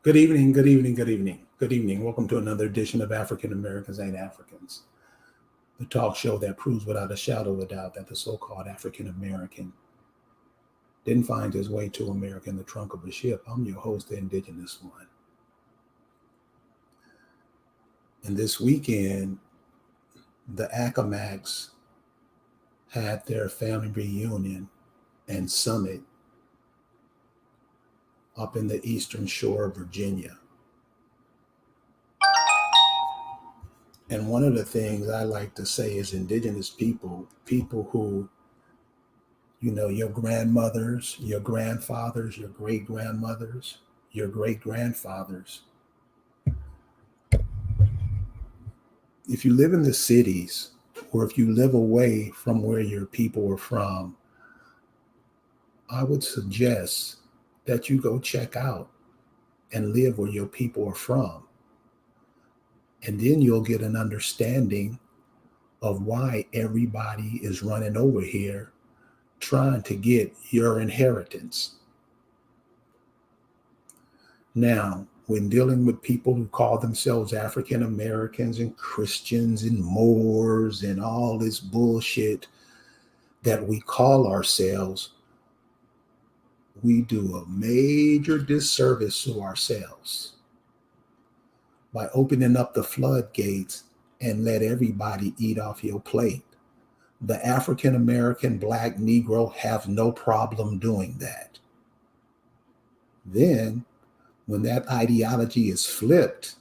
Good evening, good evening, good evening, good evening. Welcome to another edition of African Americans Ain't Africans, the talk show that proves without a shadow of a doubt that the so called African American didn't find his way to America in the trunk of a ship. I'm your host, the indigenous one. And this weekend, the Accawmackes had their family reunion and summit up in the eastern shore of Virginia. And one of the things I like to say is indigenous people, people who, your grandmothers, your grandfathers, your great grandmothers, your great grandfathers, if you live in the cities or if you live away from where your people are from, I would suggest that you go check out and live where your people are from. And then you'll get an understanding of why everybody is running over here trying to get your inheritance. Now, when dealing with people who call themselves African Americans and Christians and Moors and all this bullshit that we call ourselves, we do a major disservice to ourselves by opening up the floodgates and let everybody eat off your plate. The African American Black Negro have no problem doing that. Then, when that ideology is flipped,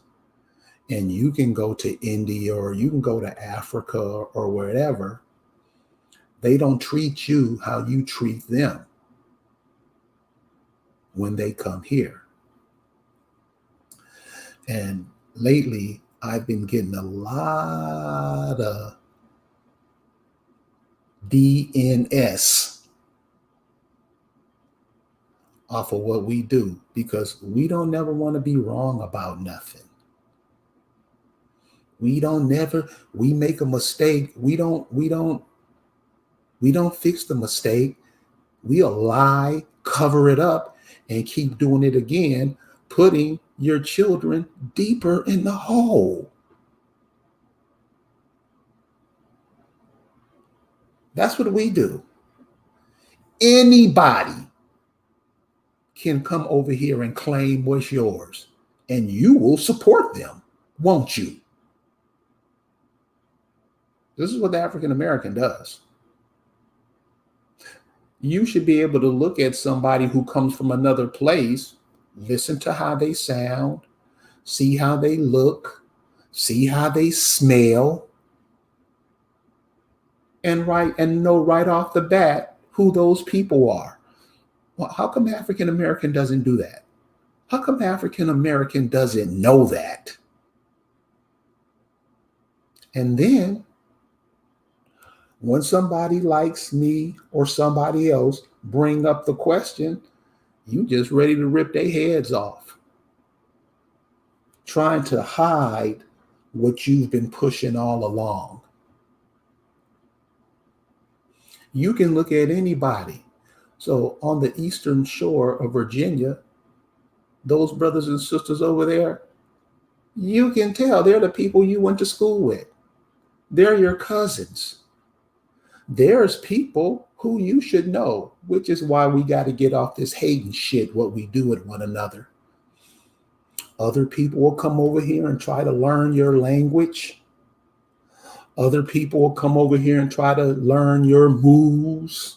and you can go to India or you can go to Africa or wherever, they don't treat you how you treat them when they come here. And lately, I've been getting a lot of DNS off of what we do because we don't never want to be wrong about nothing. We make a mistake. We don't fix the mistake. We'll lie, cover it up, and keep doing it again, putting your children deeper in the hole. That's what we do. Anybody can come over here and claim what's yours, and you will support them, won't you? This is what the African American does. You should be able to look at somebody who comes from another place, listen to how they sound, see how they look, see how they smell, and know right off the bat who those people are. Well, how come African American doesn't do that? How come African American doesn't know that? And then when somebody likes me or somebody else bring up the question, you just ready to rip their heads off, trying to hide what you've been pushing all along. You can look at anybody. So on the eastern shore of Virginia, those brothers and sisters over there, you can tell they're the people you went to school with. They're your cousins. There's people who you should know, which is why we got to get off this hating shit, what we do with one another. Other people will come over here and try to learn your language. Other people will come over here and try to learn your moves.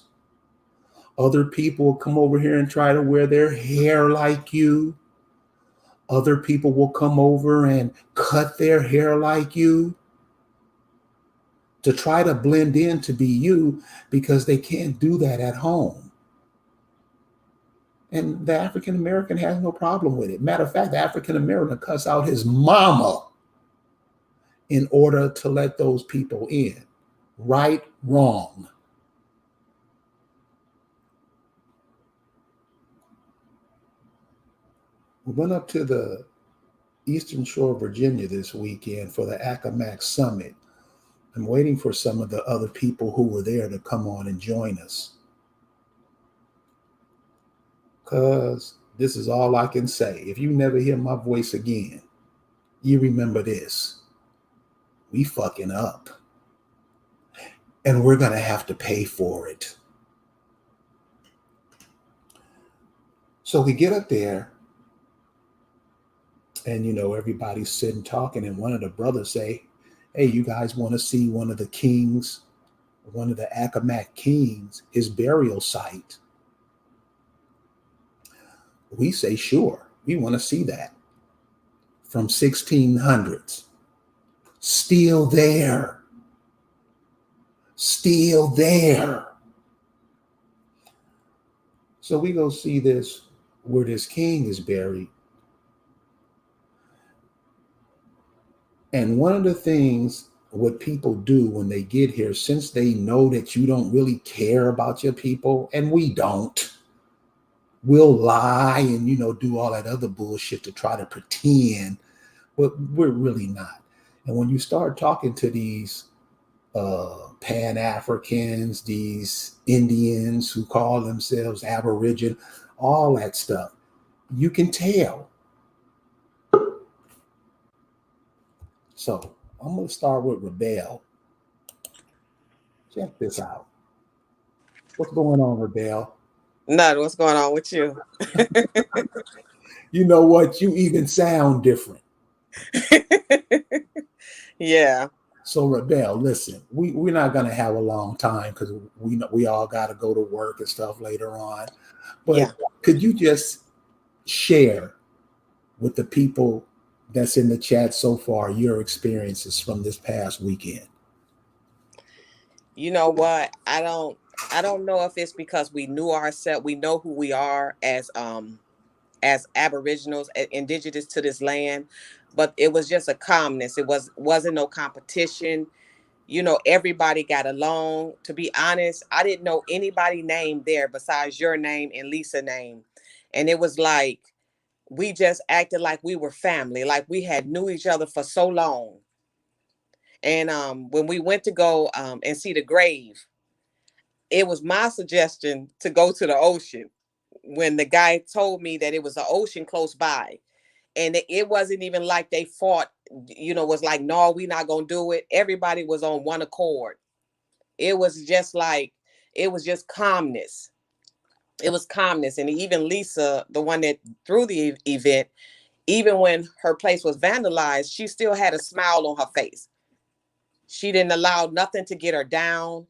Other people will come over here and try to wear their hair like you. Other people will come over and cut their hair like you to try to blend in to be you because they can't do that at home. And the African American has no problem with it. Matter of fact, the African American cuss out his mama in order to let those people in. Right, wrong. We went up to the eastern shore of Virginia this weekend for the Accawmacke Summit. I'm waiting for some of the other people who were there to come on and join us. Because This is all I can say. If you never hear my voice again, you remember this. We fucking up. And we're going to have to pay for it. So we get up there, and everybody's sitting talking, and one of the brothers say, hey, you guys want to see one of the kings, one of the Accawmacke kings, his burial site? We say, sure, we want to see that. From 1600s. Still there. Still there. So we go see this, where this king is buried. And one of the things what people do when they get here, since they know that you don't really care about your people, and we don't, we'll lie and, do all that other bullshit to try to pretend, but we're really not. And when you start talking to these Pan-Africans, these Indians who call themselves Aboriginal, all that stuff, you can tell. So I'm going to start with Rebel. Check this out. What's going on, Rebel? None. What's going on with you? You know what? You even sound different. Yeah. So Rebel, listen, we're not going to have a long time because we all got to go to work and stuff later on. But could you just share with the people that's in the chat so far your experiences from this past weekend? You know what? I don't know if it's because we knew ourselves, we know who we are as Aboriginals, indigenous to this land, but it was just a calmness. It wasn't no competition. Everybody got along. To be honest, I didn't know anybody named there besides your name and Lisa's name. And it was like, we just acted like we were family, like we had knew each other for so long. And when we went to go and see the grave, it was my suggestion to go to the ocean when the guy told me that it was an ocean close by. And it wasn't even like they fought, was like, no, we're not going to do it. Everybody was on one accord. It was just calmness. It was calmness. And even Lisa, the one that threw the event, even when her place was vandalized, she still had a smile on her face. She didn't allow nothing to get her down.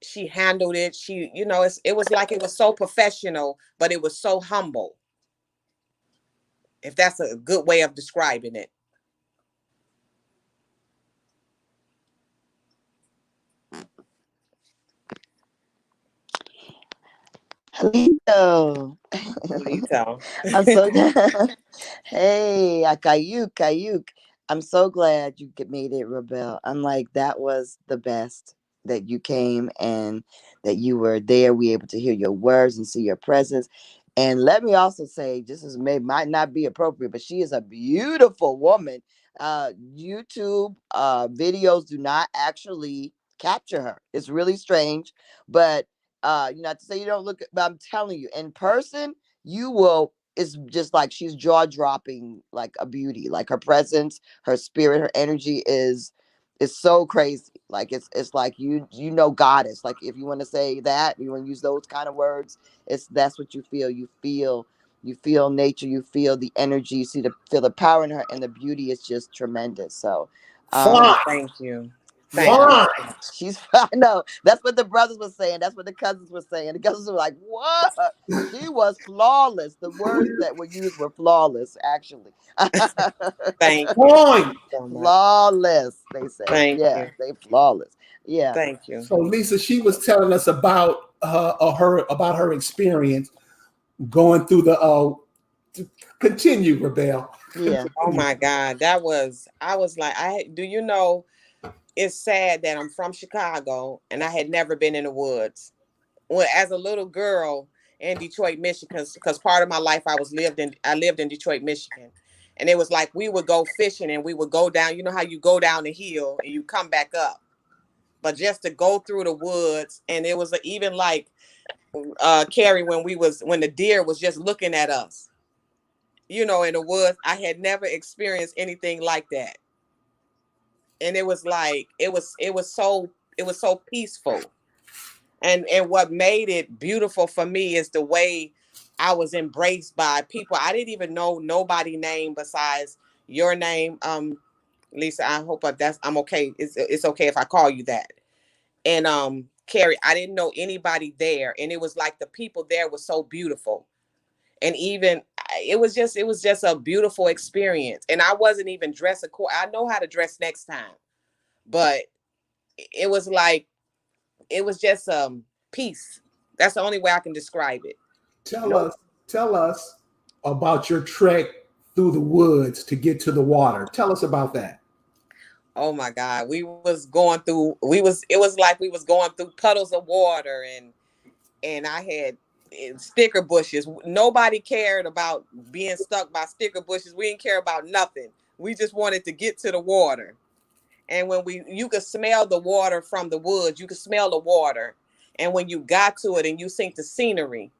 She handled it. It was like it was so professional, but it was so humble. If that's a good way of describing it. Hello. Lito. I'm so hey, Akayuk. I'm so glad you made it, Rebel. I'm like, that was the best that you came and that you were there. We able to hear your words and see your presence. And let me also say, this is might not be appropriate, but she is a beautiful woman. YouTube videos do not actually capture her. It's really strange, but not to say you don't look, but I'm telling you, in person, you will. It's just like she's jaw dropping, like a beauty. Like her presence, her spirit, her energy is so crazy. Like it's like goddess. Like if you want to say that, you want to use those kind of words, that's what you feel. You feel nature. You feel the energy. You feel the power in her, and the beauty is just tremendous. So, Thank you. Thank yeah, you. she's. I know that's what the brothers were saying. That's what the cousins were saying. The cousins were like, "What? She was flawless." The words that were used were flawless, actually. Thank you Point. so much. Flawless, they say. Thank Yeah, you. they flawless. Yeah. Thank you. So Lisa, she was telling us about her experience going through the continue, Rebel. Yeah. Oh my God. I was like, it's sad that I'm from Chicago and I had never been in the woods. Well, as a little girl in Detroit, Michigan, because part of my life I lived in Detroit, Michigan. And it was like we would go fishing and we would go down, you know how you go down the hill and you come back up. But just to go through the woods, and it was even like Carrie when the deer was just looking at us. you know, in the woods. I had never experienced anything like that. And it was like it was so peaceful. And what made it beautiful for me is the way I was embraced by people. I didn't even know nobody name besides your name. Lisa, I hope I'm okay. It's okay if I call you that. And Carrie, I didn't know anybody there, and it was like the people there were so beautiful. And even it was just a beautiful experience. And I wasn't even dressed I know how to dress next time, but it was like it was just peace. That's the only way I can describe it. Tell Nope. us, tell us about your trek through the woods to get to the water. Tell us about that. Oh my God. We was going through it was like we was going through puddles of water, and I had sticker bushes. Nobody cared about being stuck by sticker bushes. We didn't care about nothing. We just wanted to get to the water. And when you could smell the water from the woods, you could smell the water. And when you got to it and you seen the scenery,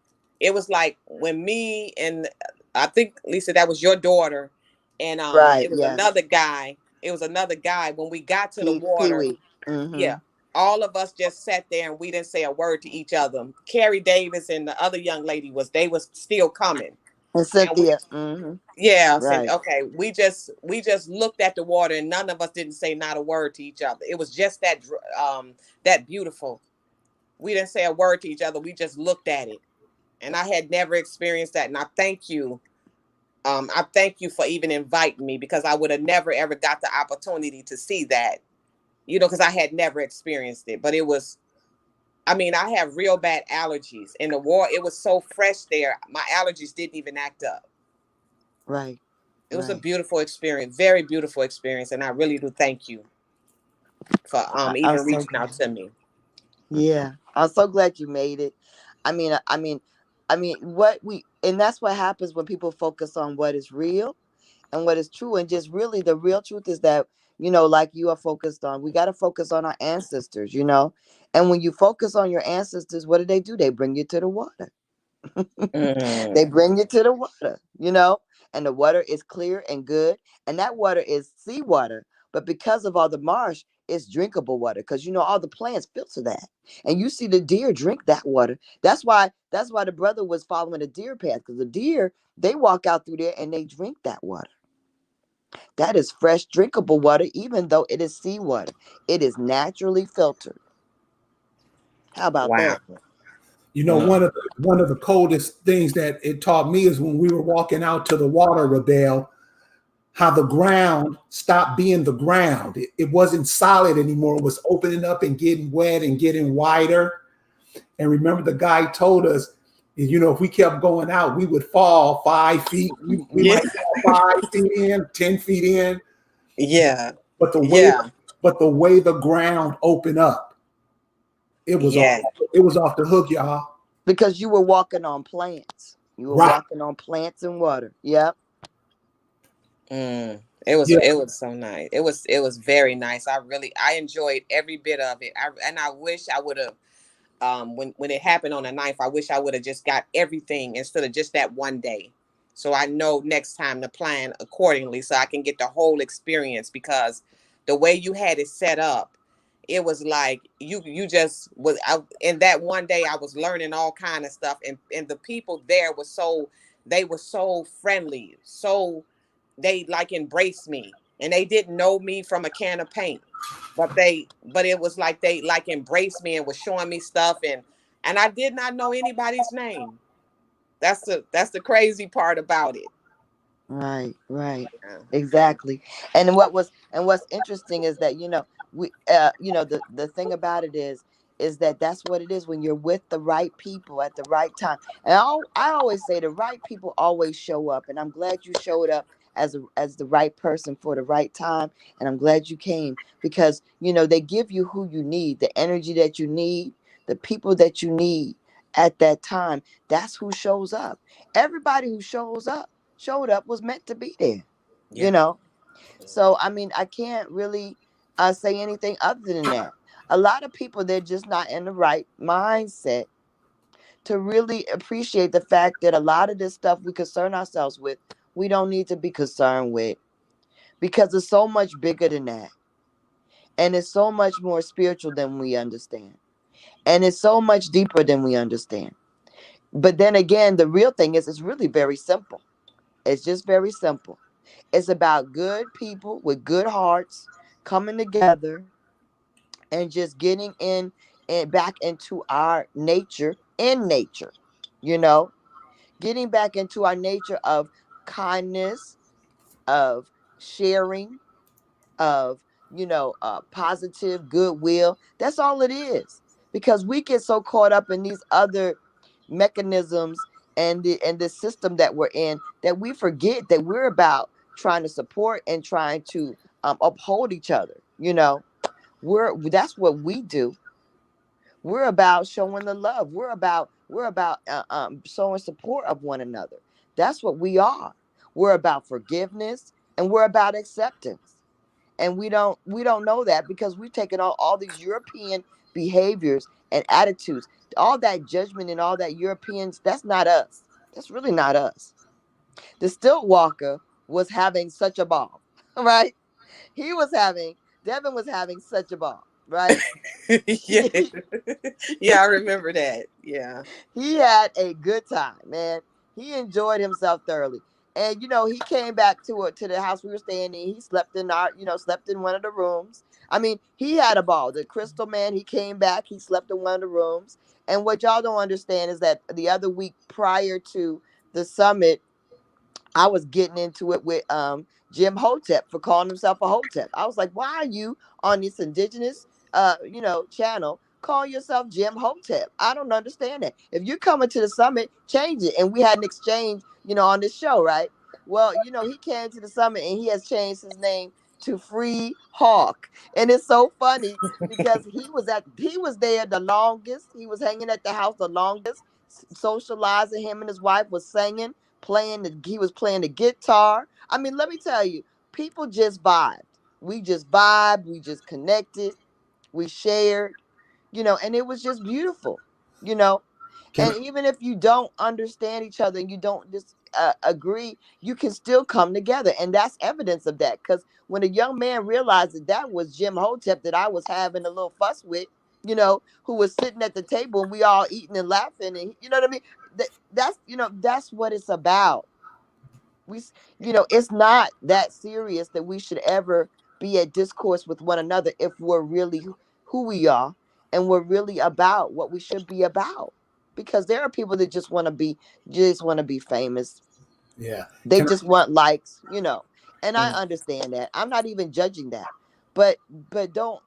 it was like when me and I think Lisa, that was your daughter, and Right. it was Yes. another guy. It was another guy. When we got to the Pee water, Wee. Mm-hmm. yeah, all of us just sat there and we didn't say a word to each other. Carrie Davis and the other young lady they was still coming. And And we Cynthia. Mm-hmm. yeah, said Right. okay. We just looked at the water and none of us didn't say not a word to each other. It was just that beautiful. We didn't say a word to each other. We just looked at it. And I had never experienced that. And I thank you. I thank you for even inviting me, because I would have never ever got the opportunity to see that, because I had never experienced it. But it was, I mean, I have real bad allergies. In the war, it was so fresh there. My allergies didn't even act up. Right. It was a Right. beautiful experience, very beautiful experience, and I really do thank you for I'm even so reaching out glad. to me. Yeah. I'm so glad you made it. I mean, what we and that's what happens when people focus on what is real and what is true. And just really the real truth is that, like you are focused on, we got to focus on our ancestors. And when you focus on your ancestors, what do? They bring you to the water. They Mm, bring you to the water. And the water is clear and good. And that water is seawater. But because of all the marsh, it's drinkable water. Because all the plants filter that. And you see the deer drink that water. That's why the brother was following the deer path. Because the deer, they walk out through there and they drink that water. That is fresh, drinkable water, even though it is seawater. It is naturally filtered. How about wow. that? You know, Mm. one of the coldest things that it taught me is when we were walking out to the water, Rebel, how the ground stopped being the ground. It wasn't solid anymore. It was opening up and getting wet and getting wider. And remember, the guy told us, if we kept going out, we would fall 5 feet. We Yeah. might fall 5 feet in, 10 feet in. Yeah. But the way, Yeah. but the way the ground opened up, it was off. Yeah. It was off the hook, y'all. Because you were walking on plants. You were Right. walking on plants and water. Yep. Mm. It was so nice. It was very nice. I enjoyed every bit of it. I wish I would have when it happened on the ninth, I wish I would have just got everything instead of just that one day. So I know next time to plan accordingly so I can get the whole experience, because the way you had it set up, it was like you just was out in that one day. I was learning all kind of stuff, and the people there were they were so friendly, so they like embraced me, and they didn't know me from a can of paint, but it was like they like embraced me and was showing me stuff, and I did not know anybody's name. That's the crazy part about it. Right, right. Yeah. Exactly. And what's interesting is that the thing about it is that that's what it is when you're with the right people at the right time. And I always say the right people always show up, and I'm glad you showed up as the right person for the right time, and I'm glad you came because they give you who you need, the energy that you need, the people that you need at that time. That's who shows up. Everybody who showed up was meant to be there you Yeah. know so I can't really say anything other than that. A lot of people, they're just not in the right mindset to really appreciate the fact that a lot of this stuff we concern ourselves with we don't need to be concerned with, because it's so much bigger than that. And it's so much more spiritual than we understand. And it's so much deeper than we understand. But then again, the real thing is it's really very simple. It's just very simple. It's about good people with good hearts coming together and just getting in and back into our nature, in nature, you know, getting back into our nature of kindness, of sharing, of, positive goodwill. That's all it is. Because we get so caught up in these other mechanisms and the system that we're in, that we forget that we're about trying to support and trying to uphold each other. That's what we do. We're about showing the love. We're about showing support of one another. That's what we are. We're about forgiveness, and we're about acceptance. And we don't know that because we've taken all these European behaviors and attitudes, all that judgment and all that Europeans. That's not us. That's really not us. The Stilt Walker was having such a ball, right? He was having Devin was having such a ball, right? Yeah. Yeah, I remember that. Yeah. He had a good time, man. He enjoyed himself thoroughly. And he came back to the house we were staying in. He slept in slept in one of the rooms. I mean, he had a ball. The Crystal Man, he came back, he slept in one of the rooms. And what y'all don't understand is that the other week prior to the summit, I was getting into it with Jim Hotep for calling himself a Hotep. I was like, why are you on this indigenous channel calling yourself Jim Hotep? I don't understand that. If you're coming to the summit, change it. And we had an exchange, on this show, right? Well, he came to the summit and he has changed his name to Free Hawk. And it's so funny because he was there the longest. He was hanging at the house the longest, socializing. Him and his wife was singing, he was playing the guitar. I mean, let me tell you, people just vibed. We just vibed, we just connected, we shared, and it was just beautiful, you know. Can And even if you don't understand each other and you don't just agree, you can still come together. And that's evidence of that. Because when a young man realized that was Jim Hotep that I was having a little fuss with, who was sitting at the table and we all eating and laughing, and you know what I mean? That's what it's about. It's not that serious that we should ever be at discourse with one another if we're really who we are and we're really about what we should be about. Because there are people that just want to be famous. yeah. They Can just want likes. And I understand that. I'm not even judging that. But don't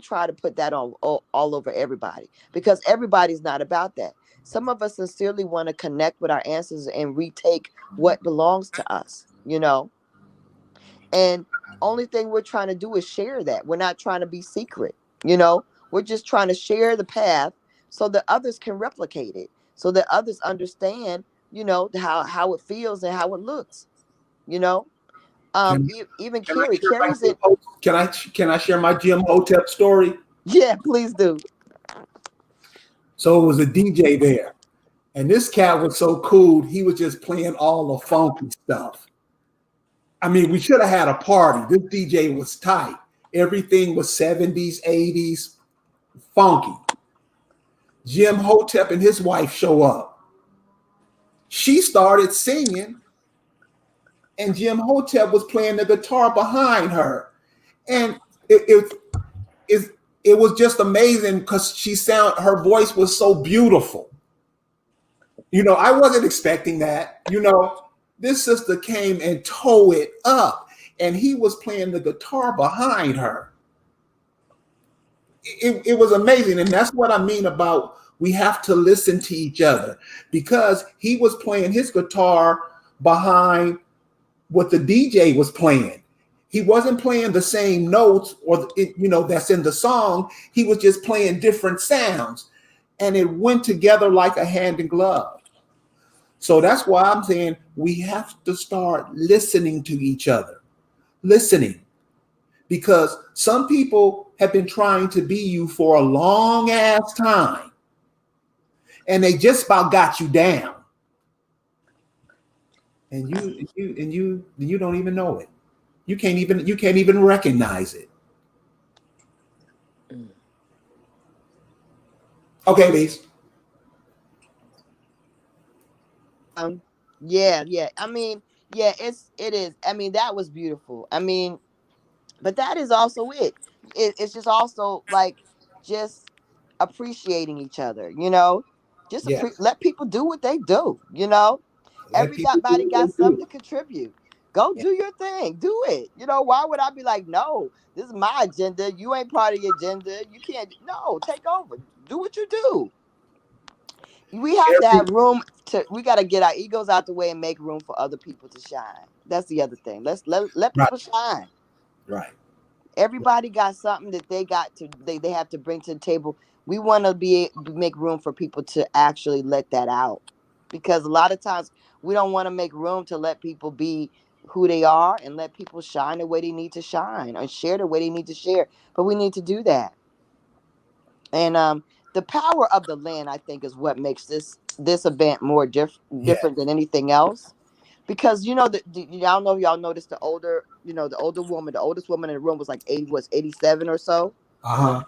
try to put that on all over everybody, because everybody's not about that. Some of us sincerely want to connect with our ancestors and retake what belongs to us. And only thing we're trying to do is share that. We're not trying to be secret. We're just trying to share the path so that others can replicate it, so that others understand, how it feels and how it looks, you know. can Even can I Carrie. share my Carrie's Jim in. can I share my Jim Hotep story? Yeah, please do. So it was a DJ there, and this cat was so cool. He was just playing all the funky stuff. I mean, we should have had a party. This DJ was tight. Everything was 70s, 80s, funky. Jim Hotep and his wife show up. She started singing, and Jim Hotep was playing the guitar behind her. And it, it was just amazing because her voice was so beautiful. I wasn't expecting that. This sister came and tore it up, and he was playing the guitar behind her. It was amazing. And that's what I mean about we have to listen to each other, because he was playing his guitar behind what the DJ was playing. He wasn't playing the same notes that's in the song. He was just playing different sounds, and it went together like a hand in glove. So that's why I'm saying we have to start listening to each other, listening, because some people have been trying to be you for a long ass time, and they just about got you down. and you don't even know it. You can't even recognize it. Mm. Okay, Lise. Yeah. I mean, yeah, it is. I mean, that was beautiful. I mean, but that is also it's just also like just appreciating each other, you know. Just Yeah. let people do what they do, you know. Let people do Everybody what got they something do. to contribute. Go Yeah. do your thing, do it, you know. Why would I be like, no, this is my agenda, you ain't part of the agenda, you can't. No, take over, do what you do. We have to Every have room to, we got to get our egos out the way and make room for other people to shine. That's the other thing. Let right, people shine. right. Everybody got something that they have to bring to the table. We want to make room for people to actually let that out, because a lot of times we don't want to make room to let people be who they are and let people shine the way they need to shine or share the way they need to share, but we need to do that. And the power of the land, I think, is what makes this event more Yeah. different than anything else. Because you know that, I don't know if y'all noticed, the older woman, the oldest woman in the room was like 87 or so. Uh-huh.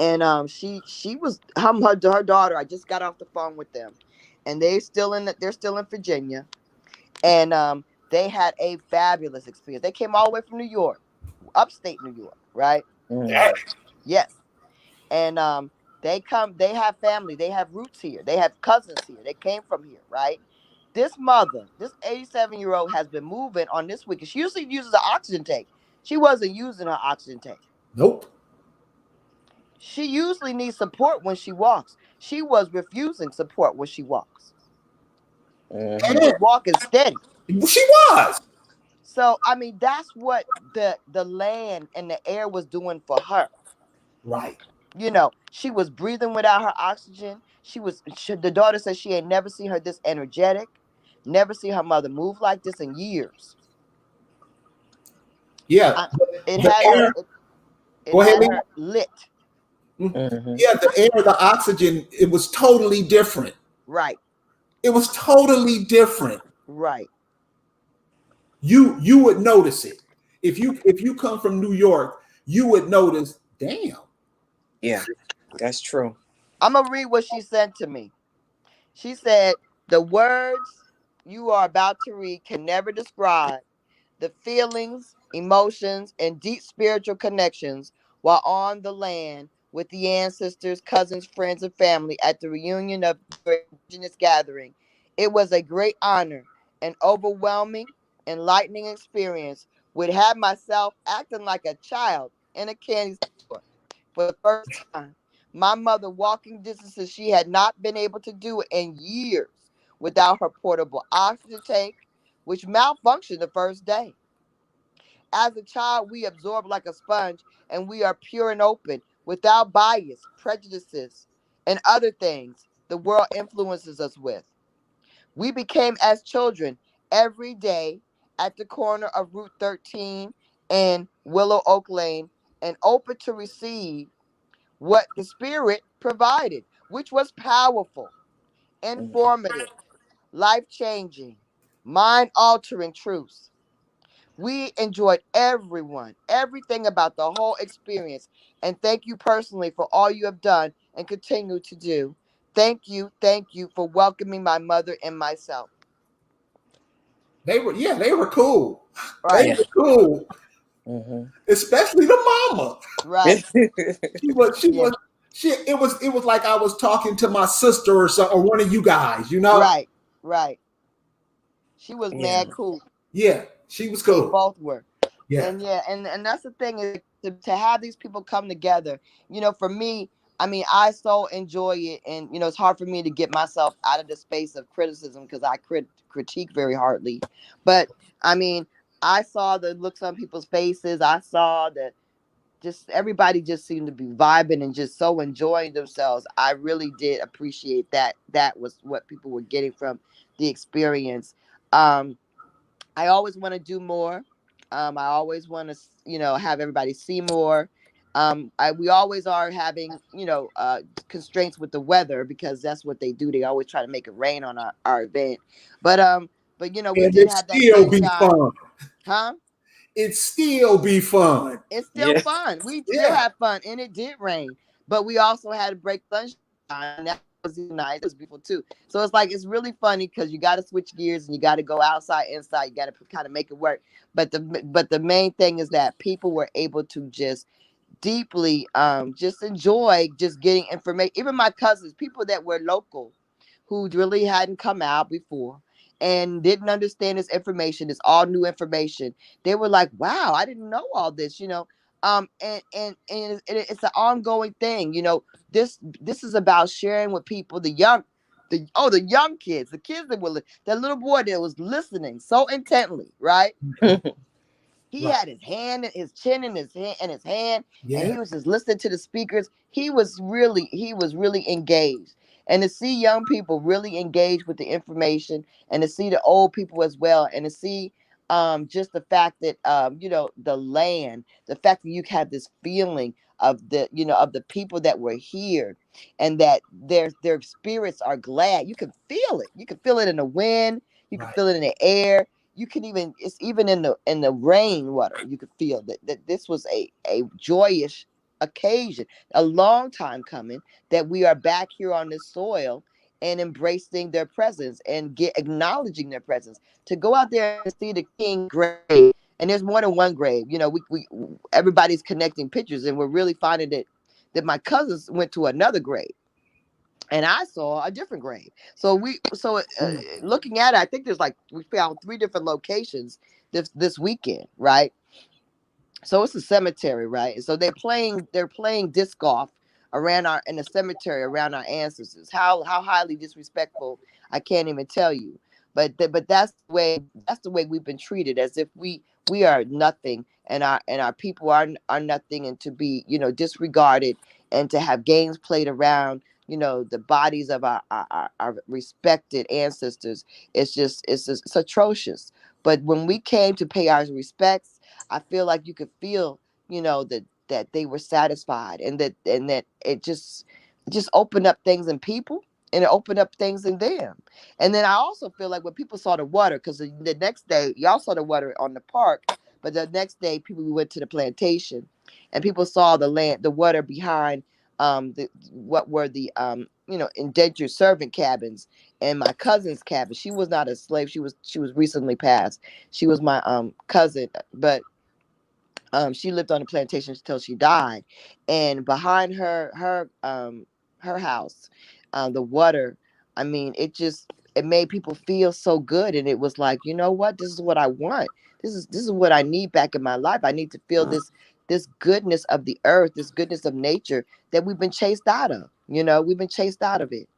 And she was her daughter. I just got off the phone with them, and they're still in Virginia, and they had a fabulous experience. They came all the way from New York, upstate New York, right? Mm. Yes. And they have family, they have roots here, they have cousins here, they came from here, right? This 87-year-old has been moving on this week. She usually uses an oxygen tank. She wasn't using her oxygen tank. Nope. She usually needs support when she walks. She was refusing support when she walks. She Mhm. was walking steady. She was. So I mean, that's what the land and the air was doing for her. Right. You know, she was breathing without her oxygen. The daughter said she had never seen her this energetic, never seen her mother move like this in years. Yeah. I, it The had her air. it Go ahead, had Lee. her lit. Mhm. Yeah, the air, the oxygen, it was totally different. Right, It was totally different. right. You would notice it. If you come from New York, you would notice, damn. Yeah, that's true. I'm gonna read what she sent to me. She said, "The words you are about to read can never describe the feelings, emotions, and deep spiritual connections while on the land with the ancestors, cousins, friends, and family at the reunion of your indigenous gathering. It was a great honor, an overwhelming, enlightening experience. Would have myself acting like a child in a candy store for the first time. My mother walking distances she had not been able to do in years without her portable oxygen tank, which malfunctioned the first day. As a child, we absorb like a sponge, and we are pure and open, without bias, prejudices, and other things the world influences us with. We became as children every day at the corner of Route 13 and Willow Oak Lane, and open to receive what the Spirit provided, which was powerful, Mm. informative, life changing, mind altering truths. We enjoyed everything about the whole experience. And thank you personally for all you have done and continue to do. Thank you for welcoming my mother and myself. They were cool. They Right, Yeah. were cool, Mhm. especially the mama. right, She yeah, was, it was like I was talking to my sister or something, or one of you guys, you know? right, right. She was Yeah. mad cool. Yeah, she was They cool. both were. Yeah. And yeah, and that's the thing, is to have these people come together. For me, I mean, I so enjoy it, and it's hard for me to get myself out of the space of criticism, because I critique very hardly. But I mean, I saw the looks on people's faces. I saw that just everybody just seemed to be vibing and just so enjoying themselves. I really did appreciate that. That was what people were getting from the experience. um I always want to do more. I always want to, have everybody see more. We always are having, constraints with the weather, because that's what they do. They always try to make it rain on our event. But But we And did it have that still be sunshine, fun. huh? It still be fun. It's still Yeah. fun. We still Yeah. had fun, and it did rain, but we also had to break sunshine. And that was nice. It was beautiful too. So it's like it's really funny because you got to switch gears and you got to go outside, inside. You got to kind of make it work. But the main thing is that people were able to just deeply just enjoy just getting information. Even my cousins, people that were local who really hadn't come out before and didn't understand this information, this all new information, they were like, wow, I didn't know all this, it's an ongoing thing. This is about sharing with people, the young kids, the kids that little boy that was listening so intently, right? He Right. had his chin in his hand, and Yeah. he was just listening to the speakers. He was really engaged. And to see young people really engage with the information, and to see the old people as well, and to see just the fact that the land, the fact that you have this feeling of the people that were here, and that their spirits are glad. You can feel it. You can feel it in the wind. You can Right. feel it in the air. You can even, it's even in the rainwater. You could feel that this was a joyous occasion, a long time coming, that we are back here on this soil and embracing their presence and acknowledging their presence. To go out there and see the king grave, and there's more than one grave. We everybody's connecting pictures, and we're really finding that my cousins went to another grave, and I saw a different grave. Mm. Looking at it, I think we found three different locations this weekend, right? So it's a cemetery, right? And so they're playing disc golf around our in the cemetery around our ancestors. How highly disrespectful, I can't even tell you. But that's the way we've been treated, as if we are nothing, and our people are nothing, and to be disregarded, and to have games played around the bodies of our respected ancestors. It's atrocious. But when we came to pay our respects, I feel like you could feel, that they were satisfied, and that it just opened up things in people, and it opened up things in them. And then I also feel like when people saw the water, because the next day y'all saw the water on the park, but the next day people we went to the plantation, and people saw the water behind what were the indentured servant cabins, and my cousin's cabin. She was not a slave. She was recently passed. She was my cousin, but she lived on the plantation until she died. And behind her house, the water, I mean, it made people feel so good. And it was like, you know what, this is what I want. This is what I need back in my life. I need to feel this goodness of the earth, this goodness of nature that we've been chased out of. We've been chased out of it.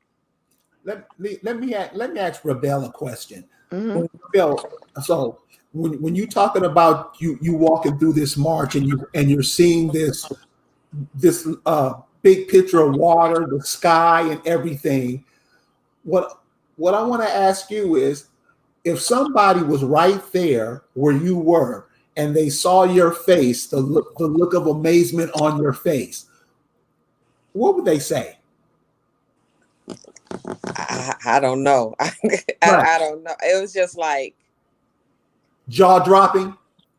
Let me ask Rebel a question. Hmm. Rebel, so when you talking about you walking through this march, and you're seeing this big picture of water, the sky, and everything, what I want to ask you is, if somebody was right there where you were, and they saw your face, the look of amazement on your face, what would they say? I don't know. Right. I don't know. It was just like, Jaw dropping.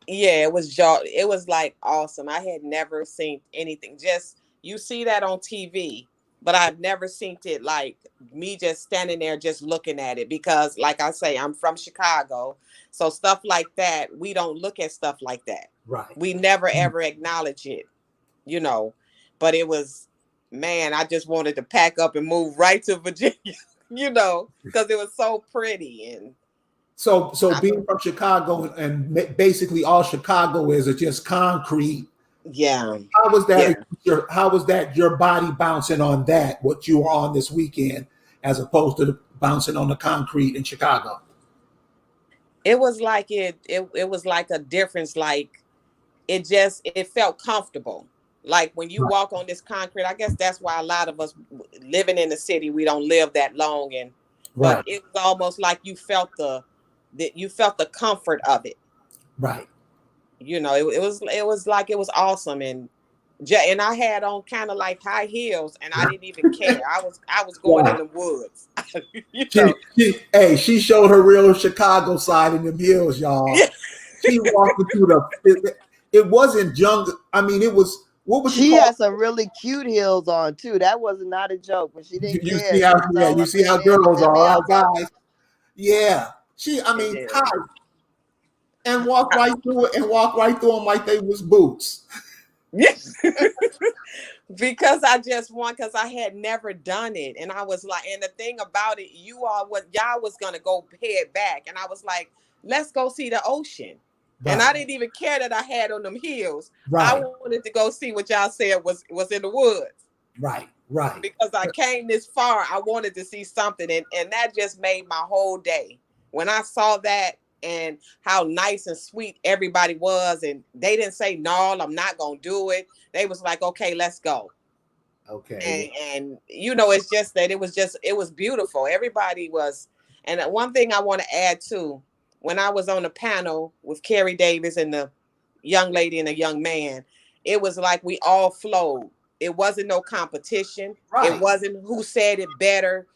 yeah, it was like awesome. I had never seen anything. Just you see that on TV, but I've never seen it like me just standing there just looking at it, because like I say, I'm from Chicago. So stuff like that, we don't look at stuff like that. Right. We never ever acknowledge it, you know. But it was, man, I just wanted to pack up and move right to Virginia, because it was so pretty. And So I, being from Chicago, and basically all Chicago is just concrete. yeah, How was that? yeah. How was that your body bouncing on that? What you were on this weekend, as opposed to bouncing on the concrete in Chicago? It was like it was like a difference. Like it felt comfortable. Like when you Right. walk on this concrete, I guess that's why a lot of us living in the city, we don't live that long. And but Right. it was almost like you felt the comfort of it. Right. It was like it was awesome. And I had on kind of like high heels, and I didn't even care. I was going in Right. the woods. you She, know. she showed her real Chicago side in them hills, y'all. She walked through it wasn't jungle. I mean, it was, what would you She call had it? some really cute heels on too. That was not a joke, but she didn't You care. see She how, was yeah, all you up see in how there. girls Let me are, out, our Papa. guys. Yeah. I She mean, did. tight, and walked right through it and walked right through them like they was boots. Yes. Because I just want, because I had never done it. And I was like, and the thing about it, y'all was gonna go head back. And I was like, let's go see the ocean. And I Right, didn't even care that I had on them heels. I right, wanted to go see what y'all said was in the woods. right. Because I came this far, I wanted to see something. And that just made my whole day. When I saw that and how nice and sweet everybody was, and they didn't say, no, I'm not gonna do it. They was like, okay, let's go. Okay, And it's just that it was beautiful. Everybody was. And one thing I want to add too, when I was on the panel with Carrie Davis and the young lady and the young man, it was like we all flowed. It wasn't no competition. It right. wasn't who said it better.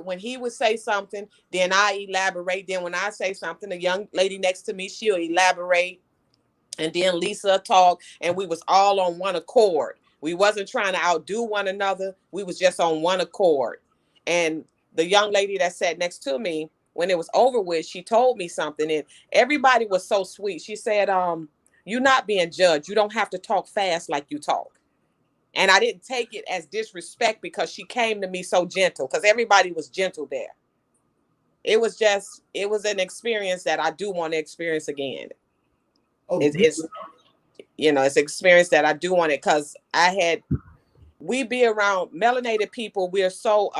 When he would say something, then I elaborate. Then when I say something, the young lady next to me, she'll elaborate, and then Lisa talked, and we was all on one accord. We wasn't trying to outdo one another. We was just on one accord. And the young lady that sat next to me, when it was over with, she told me something, and everybody was so sweet. She said, you're not being judged. You don't have to talk fast like you talk. And I didn't take it as disrespect because she came to me so gentle, because everybody was gentle there. It was an experience that I do want to experience again. Oh, It's it's an experience that I do want it, because we be around melanated people. We're so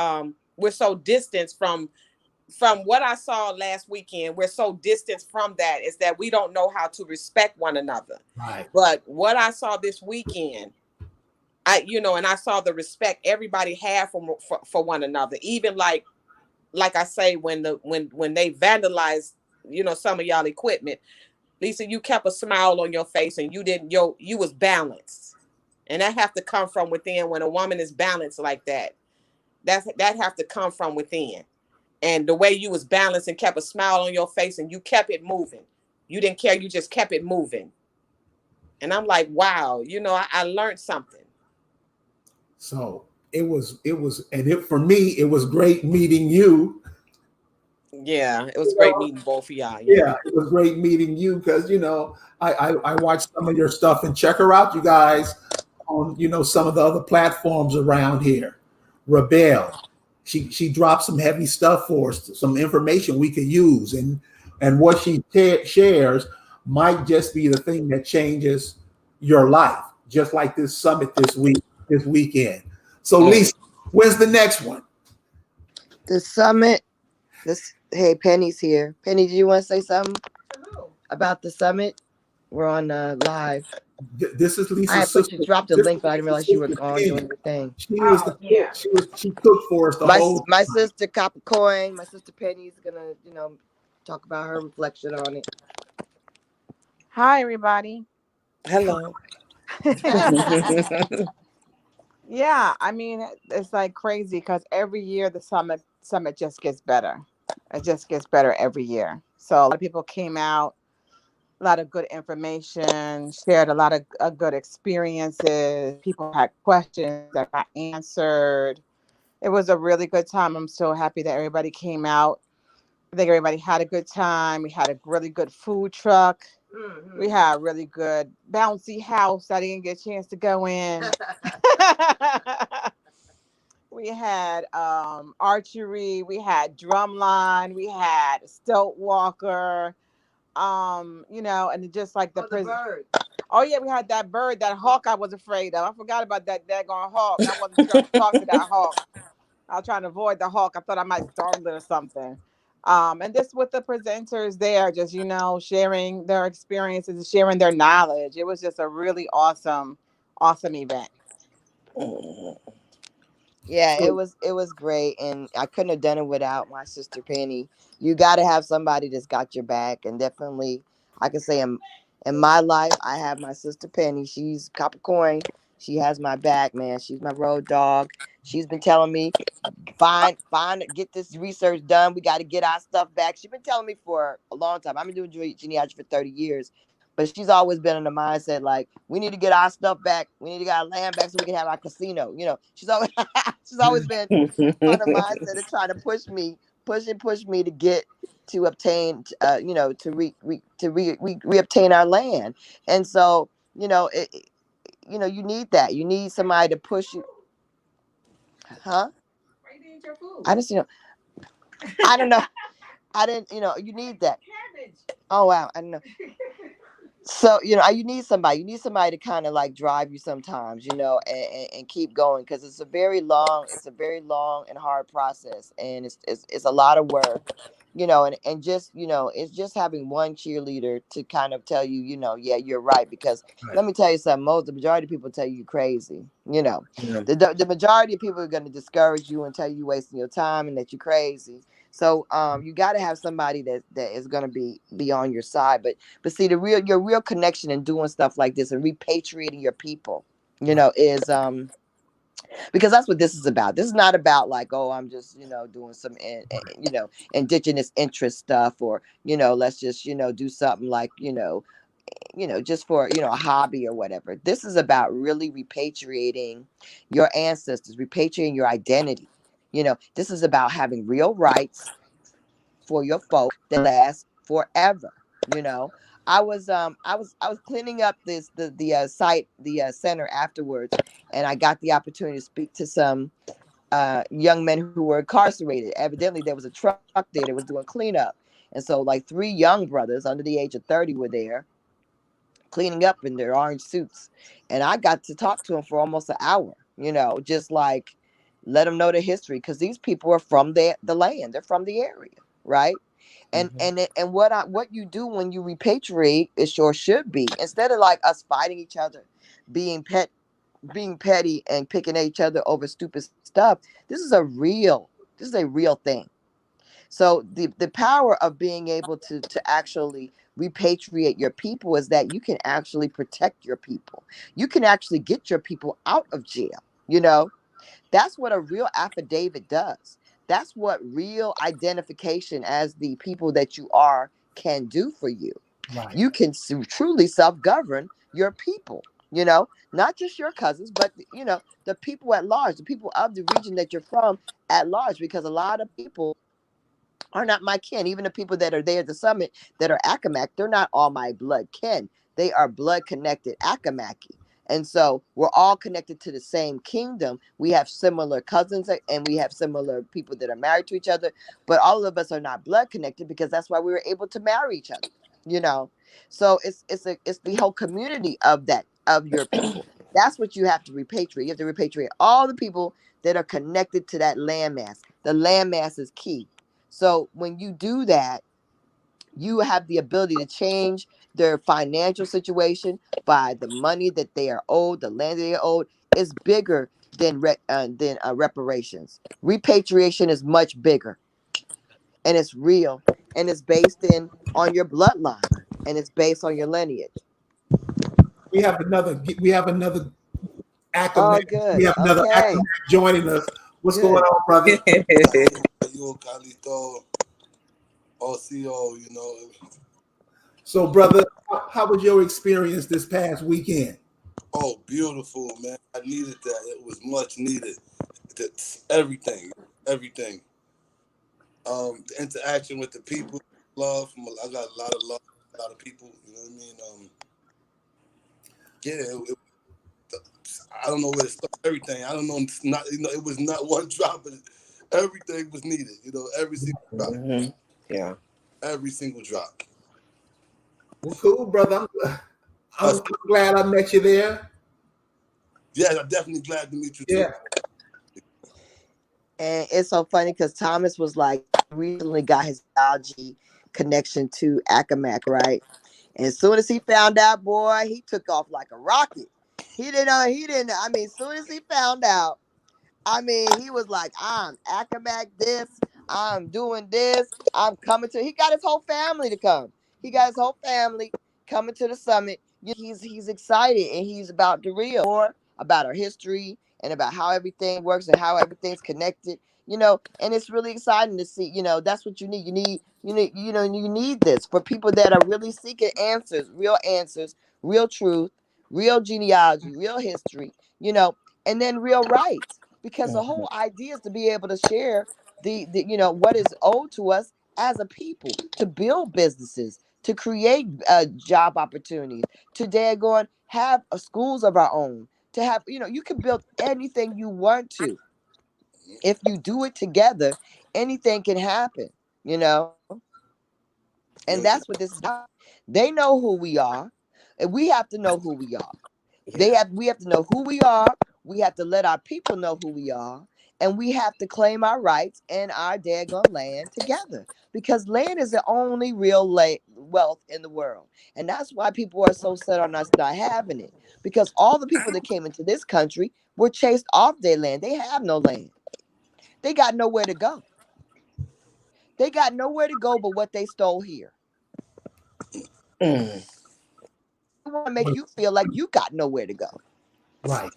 distant from what I saw last weekend. We're so distant from that, is that we don't know how to respect one another. right. But what I saw this weekend, and I saw the respect everybody had for one another. Even like I say, when they vandalized, some of y'all equipment, Lisa, you kept a smile on your face, and you was balanced. And that have to come from within. When a woman is balanced like that, that have to come from within. And the way you was balanced and kept a smile on your face, and you kept it moving. You didn't care, you just kept it moving. And I'm like, wow, I learned something. So and for me, it was great meeting you. Yeah, it was You great know, meeting both of y'all. Yeah. yeah, it was great meeting you because I watched some of your stuff, and check her out, you guys, on some of the other platforms around here. Rebel, she dropped some heavy stuff for us, some information we could use, and what she shares might just be the thing that changes your life, just like this summit this weekend. So, Mm. Lisa, when's the next one? The summit. Hey, Penny's here. Penny, do you want to say something about the summit? We're on live. This is I Lisa's had put you sister. dropped a This is link, but I didn't Lisa's realize you were sister gone Penny. doing your thing. She was the cook. She cooked for us the whole My time. sister Capricorn, my sister Penny's gonna talk about her reflection on it. Hi, everybody. Hello. Yeah, I mean, it's like crazy because every year the summit just gets better. It just gets better every year. So a lot of people came out, a lot of good information, shared a lot of good experiences. People had questions that got answered. It was a really good time. I'm so happy that everybody came out. I think everybody had a good time. We had a really good food truck. We had a really good bouncy house. I didn't get a chance to go in. We had archery. We had drumline. We had stilt walker. And just like the bird. Oh yeah, we had that bird, that hawk. I was afraid of. I forgot about that daggone hawk. I wasn't sure to talk to that hawk. I was trying to avoid the hawk. I thought I might startle it or something. And this with the presenters there, just sharing their experiences and sharing their knowledge. It was just a really awesome, awesome event. Yeah, it was great, and I couldn't have done it without my sister Penny. You got to have somebody that's got your back, and definitely, I can say in my life, I have my sister Penny. She's Capricorn. She has my back, man. She's my road dog. She's been telling me, find, get this research done. We got to get our stuff back. She's been telling me for a long time. I've been doing genealogy for 30 years, but she's always been in the mindset like, we need to get our stuff back. We need to get our land back so we can have our casino. You know, she's always she's always been on the mindset of trying to push me to get to obtain, you know, to reobtain our land. And so, you know, you know, you need that. You need somebody to push you. Huh? I just, you know, I don't know. I didn't, you know, you need that. Oh wow, I don't know. So, you know, you need somebody. You need somebody to kind of like drive you sometimes, you know, and keep going, because it's a very long and hard process, and it's a lot of work, you know, and just, you know, it's just having one cheerleader to kind of tell you, you know, yeah, you're right. Because Right. let me tell you something, the majority of people tell you you're crazy, you know. Yeah. The majority of people are going to discourage you and tell you you're wasting your time and that you're crazy. So you got to have somebody that is going to be on your side. But see, your real connection in doing stuff like this and repatriating your people, you Right. know, is because that's what this is about. This is not about like, oh, I'm just, you know, doing some you know, indigenous interest stuff, or, you know, let's just, you know, do something like, you know, just for, you know, a hobby or whatever. This is about really repatriating your ancestors, repatriating your identity. You know, this is about having real rights for your folk that last forever. You know, I was cleaning up the site, the center afterwards, and I got the opportunity to speak to some young men who were incarcerated. Evidently, there was a truck there that was doing cleanup, and so like 3 young brothers under the age of 30 were there cleaning up in their orange suits, and I got to talk to them for almost an hour. You know, just like let them know the history, because these people are from the land, they're from the area, right? Mhm. And what you do when you repatriate is, or should be, instead of like us fighting each other, being being petty and picking at each other over stupid stuff. This is a real thing. So the power of being able to actually repatriate your people is that you can actually protect your people. You can actually get your people out of jail. You know, that's what a real affidavit does. That's what real identification as the people that you are can do for you. Right. You can truly self-govern your people, you know, not just your cousins, but, you know, the people at large, the people of the region that you're from at large, because a lot of people are not my kin. Even the people that are there at the summit that are Accawmacke, they're not all my blood kin. They are blood connected Accawmacke. And so we're all connected to the same kingdom. We have similar cousins, and we have similar people that are married to each other, but all of us are not blood connected, because that's why we were able to marry each other, you know. So it's the whole community of that, of your people. That's what you have to repatriate. You have to repatriate all the people that are connected to that landmass. The landmass is key. So when you do that, you have the ability to change their financial situation by the money that they are owed, the land they are owed is bigger than reparations. Repatriation is much bigger, and it's real, and it's based in on your bloodline, and it's based on your lineage. We have another Accawmacke. Oh, We good. have another Okay, Accawmacke joining us. What's going good. on, brother? You Calito, OCO, you know. So, brother, how was your experience this past weekend? Oh, beautiful, man. I needed that. It was much needed. Everything, everything. The interaction with the people, love. I got a lot of love, a lot of people. You know what I mean? Yeah. I don't know where to start. Everything. I don't know. It's not. You know, it was not one drop, but everything was needed. You know, every single drop. Hmm. Yeah. Every single drop. Well, cool, brother. I'm Uh, glad I met you there. yeah, I'm definitely glad to meet you too. Yeah. And it's so funny because Thomas was like, he recently got his biology connection to Accawmacke, right? And as soon as he found out, boy, he took off like a rocket. I mean, as soon as he found out, I mean, he was like, I'm Accawmacke this, I'm doing this, I'm coming to, he got his whole family to come. He got his whole family coming to the summit. He's excited, and he's about to real more about our history and about how everything works and how everything's connected. And it's really exciting to see. That's what you need. You need this for people that are really seeking answers, real truth, real genealogy, real history, and then real rights. Because the Mhm. whole idea is to be able to share the what is owed to us as a people, to build businesses, to create job opportunities, to have schools of our own, to have, you can build anything you want to. If you do it together, anything can happen, you know? And You know, that's what this is about. They know who we are, and we have to know who we are. Yeah. We have to know who we are. We have to let our people know who we are, and we have to claim our rights and our daggone land together. Because land is the only real wealth in the world, and that's why people are so set on us not having it. Because all the people that came into this country were chased off their land. They have no land. They got nowhere to go. They got nowhere to go but what they stole here. Mm. They want to make you feel like you got nowhere to go. Right.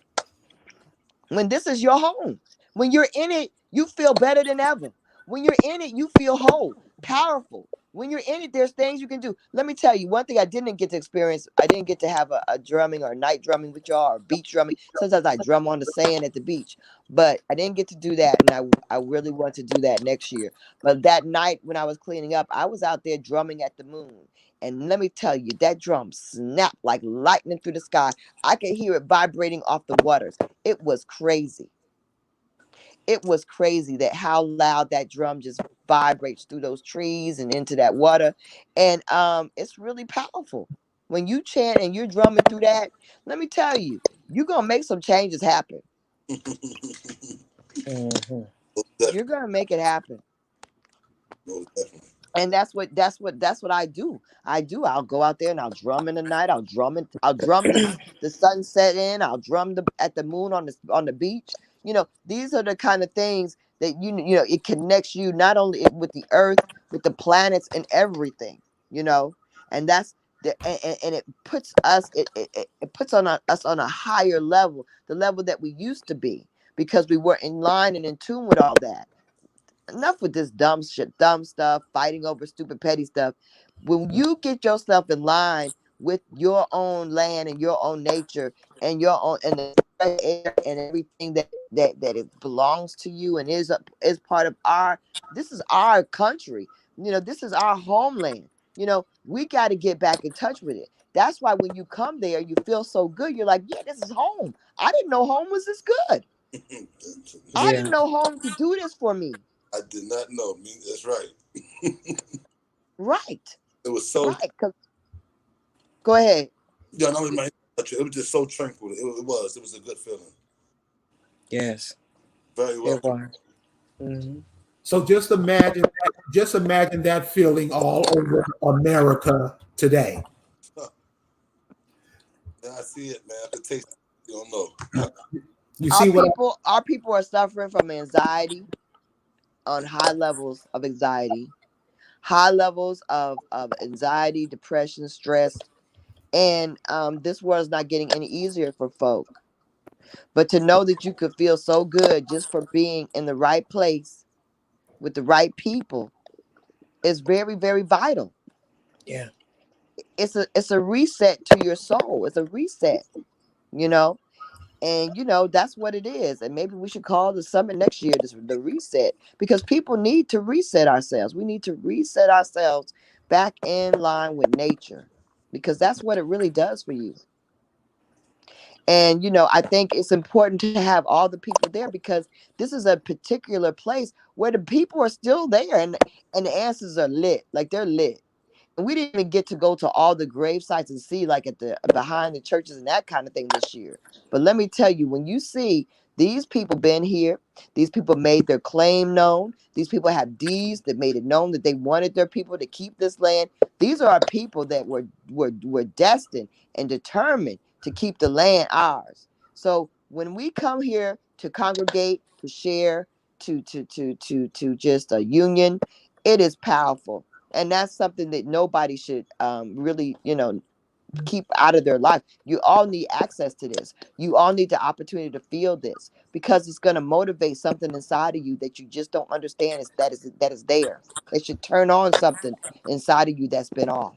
When this is your home, when you're in it, you feel better than ever. When you're in it, you feel whole, powerful. When you're in it, there's things you can do. Let me tell you one thing I didn't get to experience. I didn't get to have a drumming or a night drumming with y'all or beach drumming. Sometimes I drum on the sand at the beach, but I didn't get to do that. And I really want to do that next year. But that night when I was cleaning up, I was out there drumming at the moon. And let me tell you, that drum snapped like lightning through the sky. I could hear it vibrating off the waters. It was crazy. It was crazy that how loud that drum just vibrates through those trees and into that water. And it's really powerful. When you chant and you're drumming through that, let me tell you, you're gonna make some changes happen. Mhm. most You're definitely, gonna make it happen. most definitely. And that's what I do. I'll go out there and I'll drum in the night. I'll drum the sunset in. I'll drum at the moon on the beach. These are the kind of things that it connects you not only with the earth, with the planets and everything. You know, and that's and it puts it puts us on a higher level, the level that we used to be, because we were in line and in tune with all that. Enough with this dumb shit, dumb stuff, fighting over stupid petty stuff. When you get yourself in line with your own land and your own nature and your own and the fresh air and everything that it belongs to you and is part of this is our country. This is our homeland. We got to get back in touch with it. That's why when you come there, you feel so good. You're like, yeah, this is home. I didn't know home was this good. I Yeah. didn't know home could do this for me. I did not know. Me, that's right. Right. It was so. Right. Go ahead. Yeah, no, it was just so tranquil. It was. It was a good feeling. Yes. Very It welcome. was. Mhm. So just imagine that feeling all over America today. And I see it, man. I could taste it. You don't know. You Our see what? people, our people are suffering from anxiety, on high levels of anxiety, high levels of anxiety, depression, stress. And this world is not getting any easier for folk. But to know that you could feel so good just for being in the right place with the right people is very, very vital. Yeah. It's a reset to your soul. It's a reset, you know. And that's what it is. And maybe we should call the summit next year the reset, because people need to reset ourselves. We need to reset ourselves back in line with nature, because that's what it really does for you. And I think it's important to have all the people there, because this is a particular place where the people are still there, and the answers are lit, like they're lit. And we didn't even get to go to all the grave sites and see, like, at the behind the churches and that kind of thing this year. But let me tell you, when you see these people been here, these people made their claim known. These people have deeds that made it known that they wanted their people to keep this land. These are our people that were destined and determined to keep the land ours. So when we come here to congregate, to share, to just a union, it is powerful. And that's something that nobody should really keep out of their life. You all need access to this. You all need the opportunity to feel this, because it's going to motivate something inside of you that you just don't understand that is there. It should turn on something inside of you that's been off.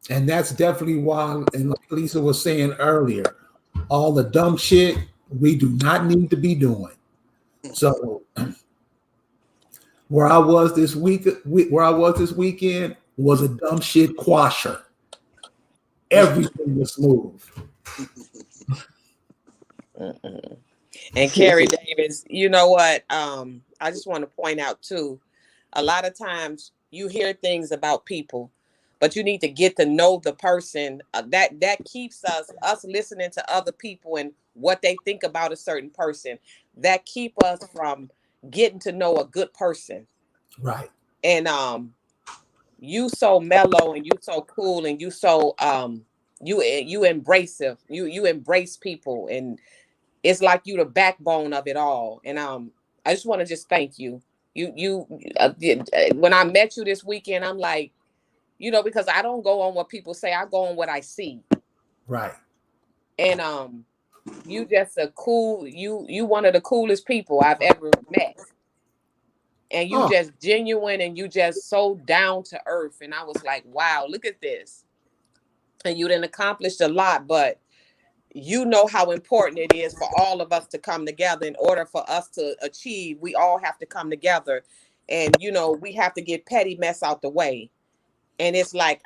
And that's definitely why, and like Lisa was saying earlier, all the dumb shit we do not need to be doing. So where I was this weekend was a dumb shit quasher. Everything was smooth. And Carrie Davis, you know what? I just want to point out too, a lot of times you hear things about people, but you need to get to know the person. That keeps us listening to other people and what they think about a certain person. That keep us from getting to know a good person. Right. And you so mellow and you so cool and you so you embracive. You embrace people, and it's like you the backbone of it all. And I just want to just thank you. When I met you this weekend, I'm like, because I don't go on what people say, I go on what I see. Right. And you just you one of the coolest people I've ever met. And you just genuine, and you just so down to earth. And I was like, wow, look at this. And you done accomplished a lot, but you know how important it is for all of us to come together. In order for us to achieve, we all have to come together. And, we have to get petty mess out the way. And it's like,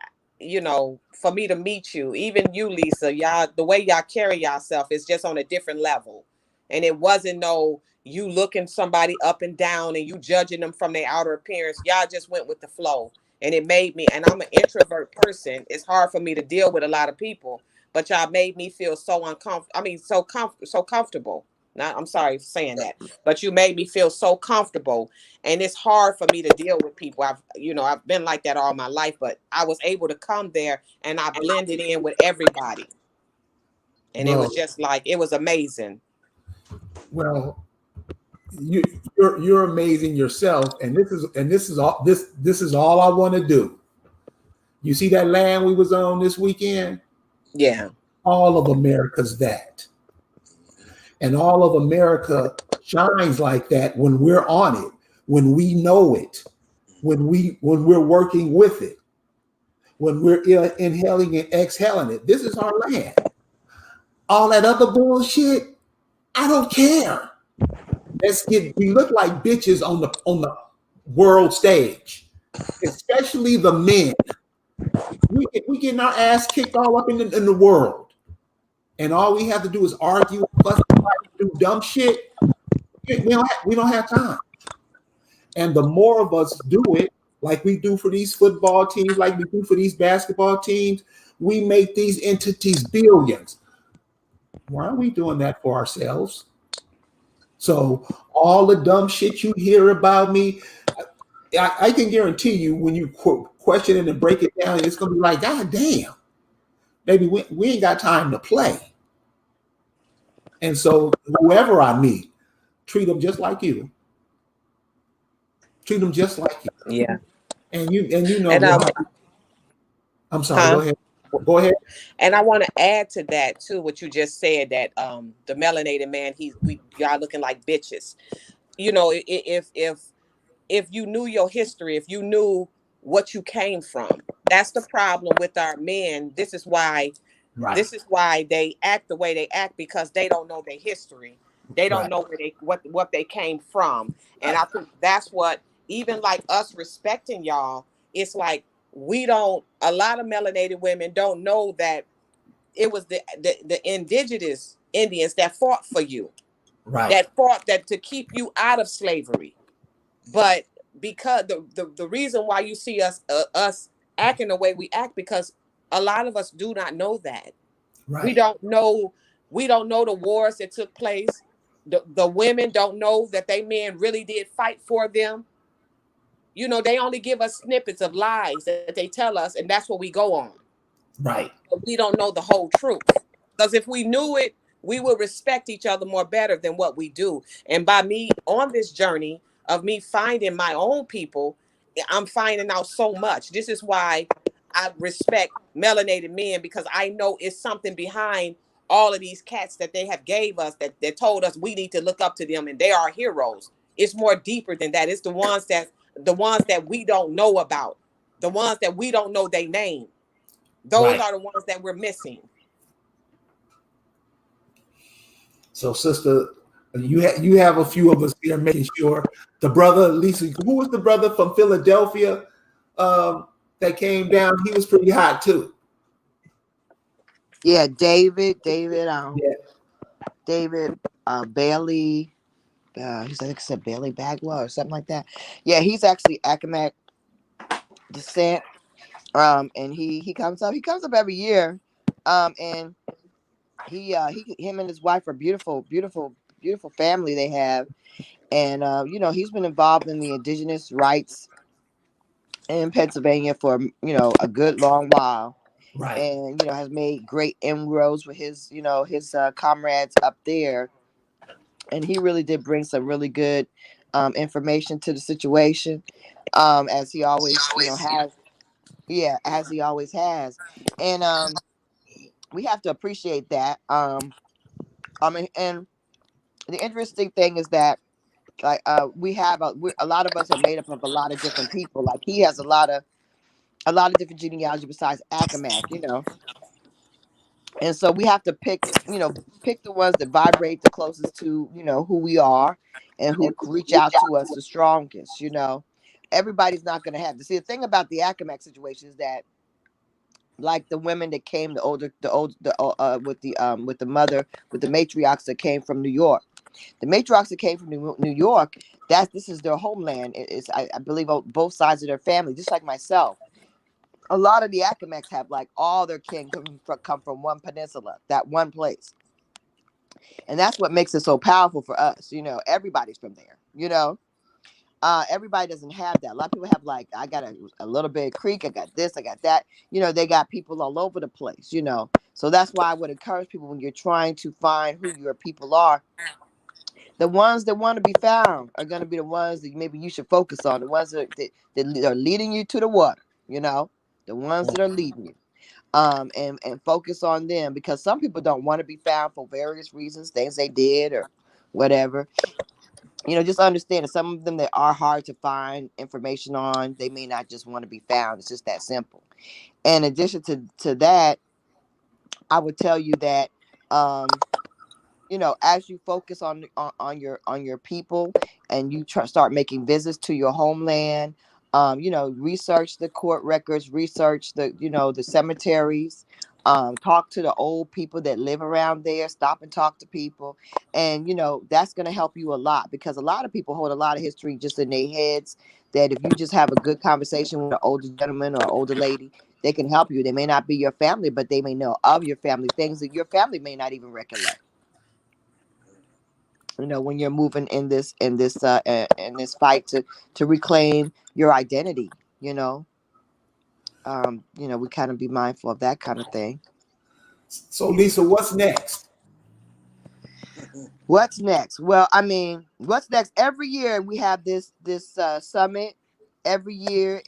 for me to meet you, even you, Lisa, y'all, the way y'all carry yourself is just on a different level. And it wasn't you looking somebody up and down and you judging them from their outer appearance. Y'all just went with the flow. And it made me, and I'm an introvert person. It's hard for me to deal with a lot of people, but y'all made me feel so uncomfortable. I mean, so comfortable. Now, I'm sorry for saying that, but you made me feel so comfortable. And it's hard for me to deal with people. I've been like that all my life, but I was able to come there and I blended in with everybody. And it was just like, it was amazing. Well, you're amazing yourself, and this is all I want to do. You see that land we was on this weekend? Yeah. All of America's that. And all of America shines like that when we're on it, when we know it, when we're working with it, when we're inhaling and exhaling it. This is our land. All that other bullshit, I don't care. We look like bitches on the world stage, especially the men. We getting our ass kicked all up in the world. And all we have to do is argue, fuss, do dumb shit. We don't have time. And the more of us do it, like we do for these football teams, like we do for these basketball teams, we make these entities billions. Why are we doing that for ourselves? So all the dumb shit you hear about me, I can guarantee you when you question it and break it down, it's going to be like, God damn, baby, we ain't got time to play. And so whoever I meet, treat them just like you. Treat them just like you. Yeah. And you know. I'm sorry. Go ahead. And I want to add to that too, what you just said, that the melanated man, y'all looking like bitches. If you knew your history, if you knew what you came from, that's the problem with our men. This is why they act the way they act, because they don't know their history. They don't know what they came from. And I think that's what, even like us respecting y'all, it's like a lot of melanated women don't know that it was the indigenous Indians that fought for you, that fought to keep you out of slavery. But because the reason why you see us acting the way we act, because a lot of us do not know that. We don't know the wars that took place. The women don't know that they men really did fight for them. They only give us snippets of lies that they tell us, and that's what we go on. Right. But we don't know the whole truth. Because if we knew it, we would respect each other more better than what we do. And by me on this journey of me finding my own people, I'm finding out so much. This is why I respect melanated men, because I know it's something behind all of these cats that they have gave us, that told us we need to look up to them and they are heroes. It's more deeper than that. It's the ones that we don't know about, the ones that we don't know their name. Those Right. are the ones that we're missing. So, sister, you have a few of us here making sure. The brother, Lisa, who was the brother from Philadelphia that came down? He was pretty hot too. Yeah, David, Yeah. David Bailey. He's, I think, said Bailey Bagwell or something like that. Yeah, he's actually Accawmacke descent. And he comes up. He comes up every year. And him and his wife are beautiful, beautiful, beautiful family they have. And he's been involved in the indigenous rights in Pennsylvania for a good long while, Right. and has made great inroads with his comrades up there. And he really did bring some really good information to the situation, as he always has. Yeah, as he always has. And we have to appreciate that. I mean, and the interesting thing is that, like, a lot of us are made up of a lot of different people. Like, he has a lot of different genealogy besides Accawmacke. And so we have to pick the ones that vibrate the closest to who we are, and who reach out to us the strongest. Everybody's not going to have to see. The thing about the Accawmacke situation is that, like the women that came, with the mother, with the matriarchs that came from New York. The matriarchs that came from New York, this is their homeland. It's, I believe, on both sides of their family, just like myself. A lot of the Accawmackes have, like, all their kin come from one peninsula, that one place. And that's what makes it so powerful for us. Everybody's from there. Everybody doesn't have that. A lot of people have, like, I got a little bit of creek, I got this, I got that. They got people all over the place. So that's why I would encourage people, when you're trying to find who your people are, the ones that want to be found are going to be the ones that maybe you should focus on. The ones that are leading you to the water. The ones that are leading you. And focus on them, because some people don't want to be found for various reasons, things they did or whatever. Just understand that some of them that are hard to find information on, they may not just want to be found. It's just that simple. In addition to that, I would tell you that, as you focus on your people, and you start making visits to your homeland, research the court records, research the cemeteries, talk to the old people that live around there, stop and talk to people. And that's going to help you a lot, because a lot of people hold a lot of history just in their heads, that if you just have a good conversation with an older gentleman or older lady, they can help you. They may not be your family, but they may know of your family, things that your family may not even recollect. When you're moving in this fight to reclaim your identity. We kind of be mindful of that kind of thing. So, Lisa, what's next? What's next? Well, I mean, what's next? Every year we have this summit. Every year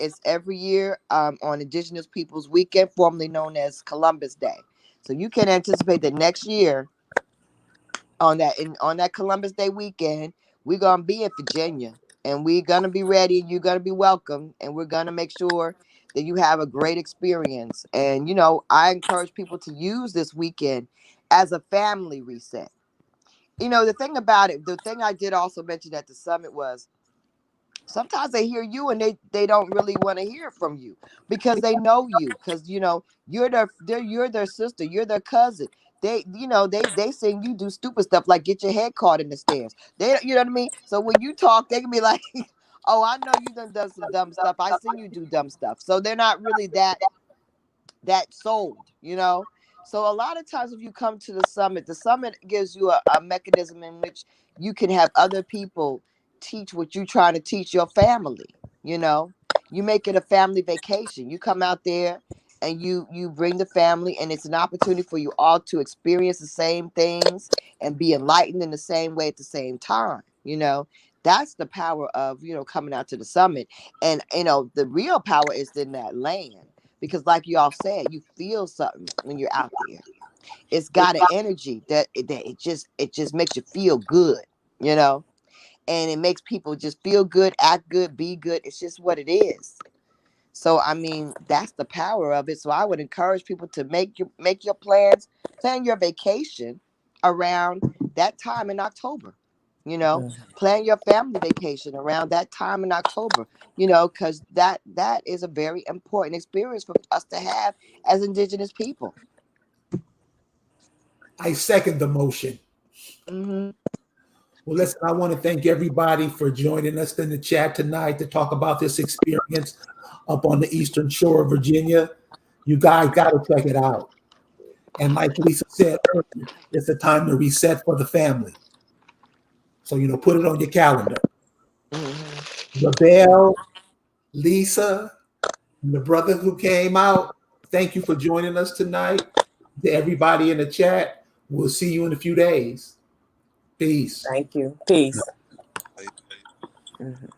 on Indigenous Peoples Weekend, formerly known as Columbus Day. So you can anticipate that next year, on that Columbus Day weekend, we're gonna be in Virginia, and we're gonna be ready, and you're gonna be welcome, and we're gonna make sure that you have a great experience. And I encourage people to use this weekend as a family reset. The thing about it, the thing I did also mention at the summit was, sometimes they hear you, and they don't really want to hear from you, because they know you, because you're their sister, you're their cousin. They seen you do stupid stuff, like get your head caught in the stands. You know what I mean? So when you talk, they can be like, oh, I know you done some dumb stuff, I seen you do dumb stuff. So they're not really that sold. So a lot of times, if you come to the summit gives you a mechanism in which you can have other people teach what you're trying to teach your family. You make it a family vacation. You come out there, and you bring the family, and it's an opportunity for you all to experience the same things and be enlightened in the same way at the same time. That's the power of, coming out to the summit. And, the real power is in that land. Because like you all said, you feel something when you're out there. It's got an energy that it just makes you feel good, and it makes people just feel good, act good, be good. It's just what it is. So I mean, that's the power of it. So I would encourage people to make your plans, plan your vacation around that time in October. Plan your family vacation around that time in October. Because that is a very important experience for us to have as Indigenous people. I second the motion. Hmm. Well, listen, I want to thank everybody for joining us in the chat tonight to talk about this experience up on the Eastern Shore of Virginia. You guys got to check it out. And like Lisa said earlier, it's a time to reset for the family. So, put it on your calendar. Hmm. Rebel, Lisa, and the brother who came out, thank you for joining us tonight. To everybody in the chat, we'll see you in a few days. Peace. Thank you. Peace. Mhm.